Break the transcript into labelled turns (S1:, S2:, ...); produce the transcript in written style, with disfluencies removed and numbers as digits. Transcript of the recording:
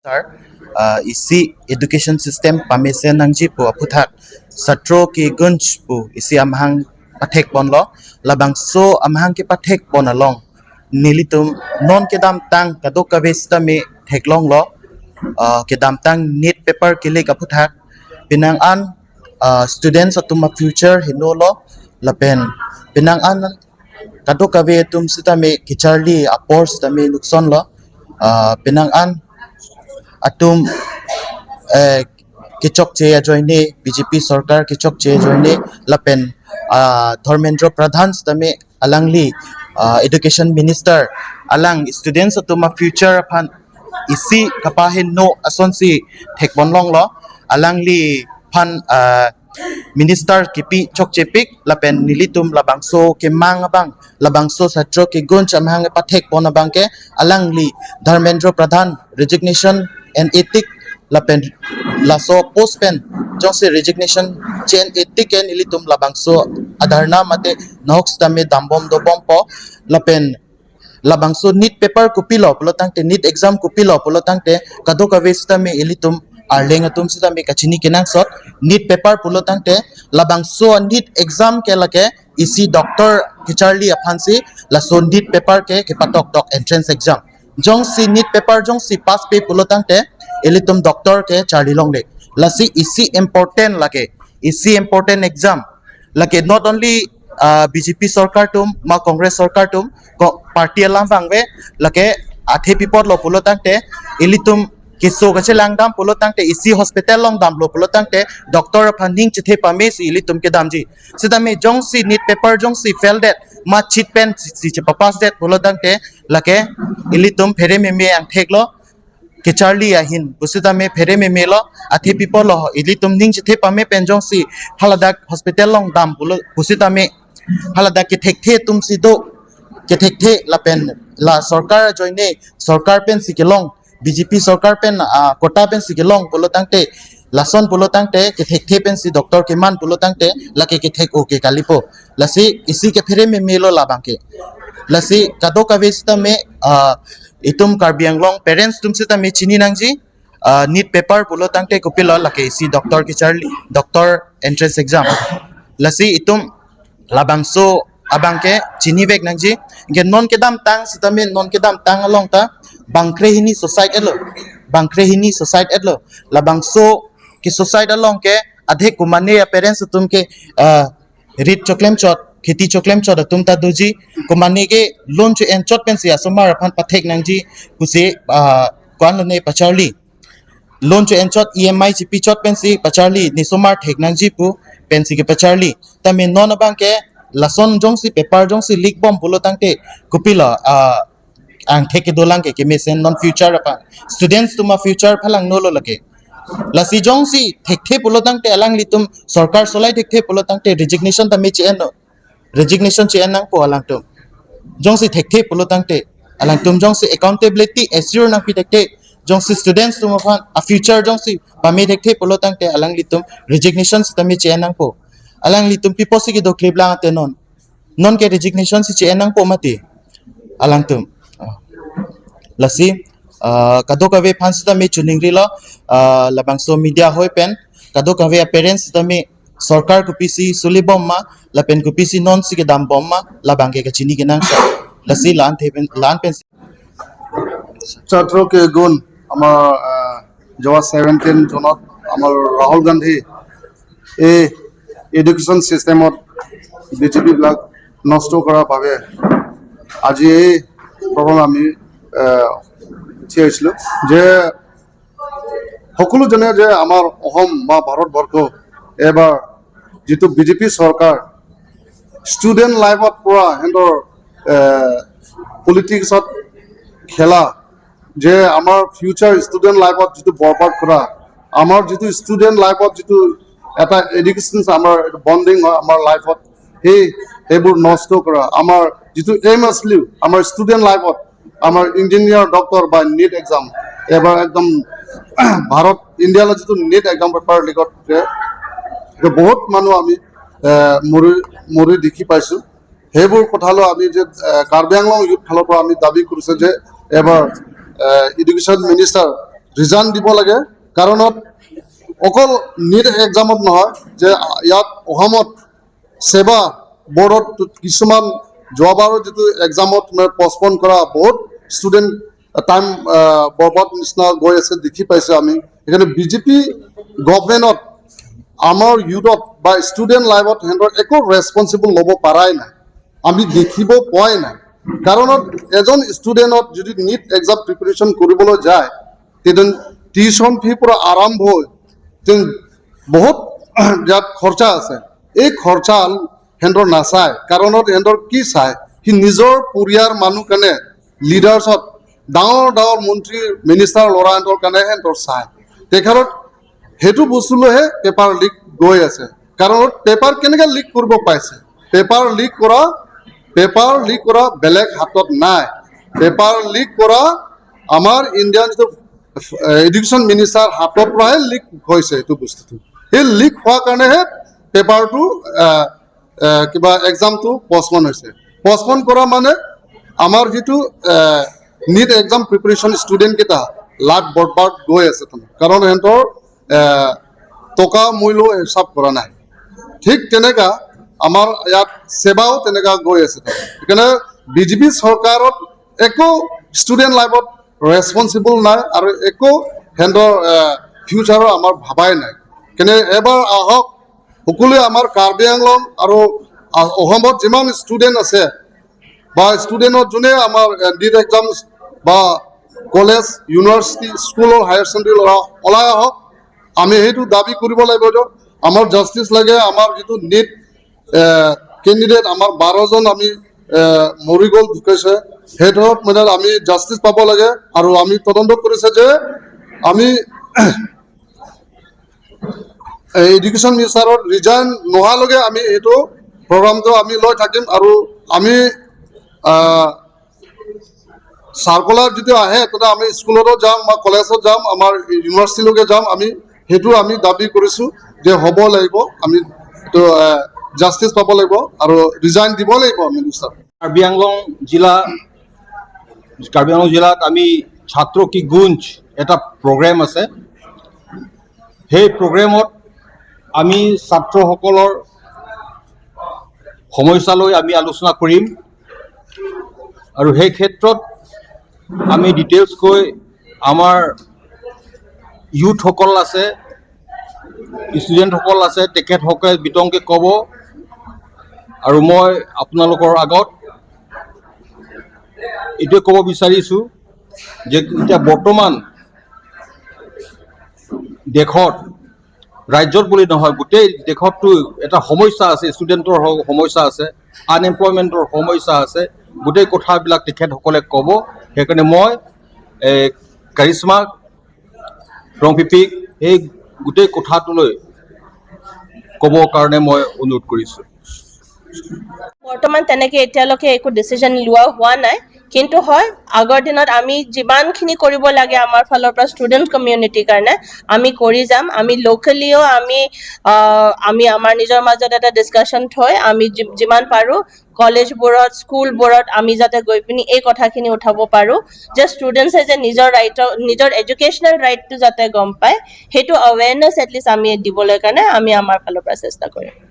S1: Sir, isi education system pamesen nangji pu aputhak satro ki gunj pu isi amhang pathek bonlo labang so amhang ki pathek bonalong nilitum non kedam tang kadok kavesta me theklong lo kedam tang need paper kilik aputhak pinang an students atuma future hinolo lapen pinang an kadok kave tum sita me kicharli apors tame nukson lo pinang an atum kichok che joine BJP sarkar kichok che joine lapen Dharmendra Pradhan stame alangli education minister alang students atuma future phan isi kapahin no asonsi thekbonlong lo alangli phan minister kipi chokchepik lapen nilitum labangso ke mangabang labangso satro ke gunch amhang pathek bonabang ke alangli Dharmendra Pradhan resignation and ethic lapen laso postpen jongse resignation chain ethic and ilitum labangso adharna mate nox tame dambom do bompo lapen labangso need paper kupilo polotang te need exam kupilo polotang te kadoka vesta me ilitum arleng atum sita me kachini kenang sot need paper polotang te labangso need exam ke lake isi doctor kicharli aphansi laso need paper ke patok tok entrance exam jong si need paper jong si pass pe polotang te ilitum doctor ke charli long le lasi isi important lake isi important exam lake not only BJP sarkar tum ma Congress sarkar tum party alam bangwe lake athe pipot lo polotang te ilitum kiso gache langdam polotang te isi hospital long dam lo polotang te doctor funding chithe pame si ilitum ke damji sida me jong si need paper jong si fail that ma chit pen si papas that polotang te lake ilitum phere me ang theklo ke Charlie ahin busita me phere me melo athe people lo ilitum ning chithe pame pen jong si haladak hospital long dam busita me haladak ke thekhe tum si do ke thekhe la pen la sarkar joine sarkar pen sikelong BJP sarkar pen kota pen sikelong polotang te lason polotang te ke thekhe pen si doctor ke man polotang te lake ke thek o ke kalipo lasi isi ke phere me melo la bangke lasi kado kavesta me itum Karbi Anglong parents tum sita me chini nangji need paper polotang te kopilo lake isi doctor ke Charlie doctor entrance exam lasi itum labangso abangke chini bek nangji ge non kedam tang sita me non kedam tang along ta bangkre hini society elo labangso ki society along ke adhe kumane parents tum ke read choklem chot खेती चोकलेम चोद तुम ता दुजी कुमानी के loan चो N चोट Pence असमार अपन पथेक नंगजी कुसे कौन ने पचारली लोन चो एन चोट EMI ची पिचोट पेंसी पचारली निसोमार ठेक नंगजी पु पेंसी के पचारली तमे नॉन अबांग के लसन जोंसी पेपर जोंसी लीक बम पुलो तंगते कुपिला आंग ठेके दोलांग के मेसेन नॉन फ्यूचर अपन स्टूडेंट्स तुमा फ्यूचर फलांग नोलो लगे लसी जोंसी ठेके पुलो तंगते अलांग लितुम सरकार सोलाई ठेके पुलो तंगते रेजिग्नेशन तमे ची एनो resignation che nang po alang tum jong si thekte polotang te alang tum jong si accountability assure nang pi thekte jong si students tum afan a future jong si pame thekte polotang te alang litum resignation si tami che nang po alang litum pi posi ki do clip lang ate non ke resignation si che nang po mati alang tum lasi kado kave phans tami chuning ri lo labang so media hoi pen kado kave parents tami सरकार को PC सुली बम्मा लपेन को PC non सी के दाम बम्मा लबांगे के चीनी के नाम से लसी लान थे लान pen
S2: छात्रों के गुण আমার জোয়া 17 জনত আমার রাহুল গান্ধী এই এডুকেশন সিস্টেমত বিজেপি ব্লক নষ্ট করার ভাবে আজি এই প্রবলেম আমি চেয়েছিল যে সকলো জনে যে আমার অসম বা ভারতবর্ষ এবার যেটো বিজেপি সরকার স্টুডেন্ট লাইফত পুরা হেন্দৰ পলিটিক্সত খেলা যে আমার ফিউচার স্টুডেন্ট লাইফত যেটো বরবাদ করা আমার যেটো স্টুডেন্ট লাইফত যেটো এটা এডুকেশন আমার বন্ডিং হয় আমার লাইফত এইবোৰ নষ্ট করা আমার যেটো এম আছিল আমার স্টুডেন্ট লাইফত আমার ইঞ্জিনিয়ার ডক্টর বা নিট এক্সাম এবার একদম ভারত ইন্ডিয়ালৈ যেটো নিট এক্সাম পেপার লিকত বহুত মানুহ আমি মৰি দেখি পাইছো সেইবোৰ কথালৈ আমি যে কাৰ্বি আংলং ইউথ ফালৰ পৰা আমি দাবী কৰিছো যে এবাৰ এডুকেশ্যন মিনিষ্টাৰ ৰিজাইন দিব লাগে কাৰণত অকল নীট এক্সামত নহয় যে ইয়াত অসমত সেৱা বোৰ্ডত কিছুমান যোৱাবাৰৰ যিটো এক্সামত পষ্টপন কৰা বহুত ষ্টুডেণ্ট টাইম বৰবাদ নিচিনা গৈ আছে দেখি পাইছোঁ আমি সেইকাৰণে বিজেপি গভৰ্ণমেণ্টত আমাৰ ইউথত বা ষ্টুডেণ্ট লাইফত সিহঁতৰ একো ৰেছপনচিবল ল'ব পৰাই নাই আমি দেখিব পোৱাই নাই কাৰণত এজন ষ্টুডেণ্টত যদি নীট এক্সাম প্ৰিপেৰেশ্যন কৰিবলৈ যায় তেতিয়া টিউশ্যন ফি পৰা আৰম্ভ হৈ বহুত ইয়াত খৰচা আছে এই খৰচা সিহঁতৰ নাচায় কাৰণত সিহঁতৰ কি চায় সি নিজৰ পৰিয়াল মানুহ কাৰণে লিডাৰ্ছত ডাঙৰ ডাঙৰ মন্ত্ৰী মিনিষ্টাৰ ল'ৰাহঁতৰ কাৰণে সিহঁতৰ চায় তেখেতক সেইটো বস্তু লৈহে পেপাৰ লিক গৈ আছে কাৰণত পেপাৰ কেনেকৈ লিক কৰিব পাইছে পেপাৰ লিক কৰা বেলেগ হাতত নাই পেপাৰ লিক কৰা আমাৰ ইণ্ডিয়ান যিটো এডুকেশ্যন মিনিষ্টাৰ হাতৰ পৰাহে লিক হৈছে এইটো বস্তুটো সেই লিক হোৱাৰ কাৰণেহে পেপাৰটো কিবা এক্সামটো পষ্টপন হৈছে পষ্টপন কৰা মানে আমাৰ যিটো নীট এক্সাম প্ৰিপেৰেশ্যন ষ্টুডেণ্টকেইটা লাখ বৰবাদ গৈ আছে কাৰণ সিহঁতৰ টকা মূল্য হিচাপ কৰা নাই ঠিক তেনেকা আমাৰ ইয়াত সেৱাও তেনেকা গৈ আছে সেইকাৰণে বিজেপি চৰকাৰত একো ষ্টুডেণ্ট লাইফত ৰেছপনচিবল নাই আৰু একো সিহঁতৰ ফিউচাৰৰ আমাৰ ভাবাই নাই কিন্তু এবাৰ আহক সকলোৱে আমাৰ কাৰ্বি আংলং আৰু অসমত যিমান ষ্টুডেণ্ট আছে বা ষ্টুডেণ্টত যোনে আমাৰ নীট এক্সাম বা কলেজ ইউনিভাৰ্চিটি স্কুলৰ হায়াৰ ছেকেণ্ডেৰী ল'ৰা ওলাই আহক আমি সেইটো দাবী কৰিব লাগিব যে আমাৰ জাষ্টিছ লাগে আমাৰ যিটো নীট কেণ্ডিডেট আমাৰ 12জন আমি মৰি গ'ল ঢুকাইছে সেইটোত মানে আমি জাষ্টিছ পাব লাগে আৰু আমি তদন্ত কৰিছে যে আমি এডুকেশ্যন মিনিষ্টাৰৰ ৰিজাইন নোহোৱালৈকে আমি এইটো প্ৰগ্ৰামটো আমি লৈ থাকিম আৰু আমি চাৰ্কুলাৰ যিটো আহে তেতিয়া আমি স্কুলতো যাম বা কলেজত যাম আমাৰ ইউনিভাৰ্চিটিলৈকে যাম আমি সেইটো আমি দাবী কৰিছোঁ যে হ'ব লাগিব আমি এইটো জাষ্টিছ পাব লাগিব আৰু ৰিজাইন দিব লাগিব মিনিষ্টাৰ
S3: কাৰ্বি আংলং জিলাত আমি ছাত্ৰ কি গুঞ্জ এটা প্ৰগ্ৰেম আছে সেই প্ৰগ্ৰেমত আমি ছাত্ৰসকলৰ সমস্যা লৈ আমি আলোচনা কৰিম আৰু সেই ক্ষেত্ৰত আমি ডিটেইলছকৈ আমাৰ ইউথসকল আছে ষ্টুডেণ্টসকল আছে তেখেতসকলে বিতংকৈ ক'ব আৰু মই আপোনালোকৰ আগত এইটোৱে ক'ব বিচাৰিছোঁ যে এতিয়া বৰ্তমান দেশত ৰাজ্যত বুলি নহয় গোটেই দেশততো এটা সমস্যা আছে ষ্টুডেণ্টৰ সমস্যা আছে আনএমপ্লয়মেণ্টৰ সমস্যা আছে গোটেই কথাবিলাক তেখেতসকলে ক'ব সেইকাৰণে মই কাৰিশ্মাক ৰংপিপিক এই গোটেই কথাটোলৈ ক'বৰ কাৰণে মই অনুৰোধ কৰিছোঁ
S4: বৰ্তমান তেনেকৈ এতিয়ালৈকে একো ডিচিজন লোৱা হোৱা নাই কিন্তু হয় আগৰ দিনত আমি যিমানখিনি কৰিব লাগে আমাৰ ফালৰ পৰা ষ্টুডেণ্ট কমিউনিটিৰ কাৰণে আমি কৰি যাম আমি লোকেলিও আমি আমাৰ নিজৰ মাজত এটা ডিছকাশ্যন থৈ আমি যিমান পাৰোঁ কলেজবোৰত স্কুলবোৰত আমি যাতে গৈ পিনি এই কথাখিনি উঠাব পাৰোঁ যে ষ্টুডেণ্টছে যে নিজৰ এডুকেশ্যনেল ৰাইটটো যাতে গম পায় সেইটো এৱেৰনেছ এটলিষ্ট আমি দিবলৈ কাৰণে আমি আমাৰ ফালৰ পৰা চেষ্টা কৰিম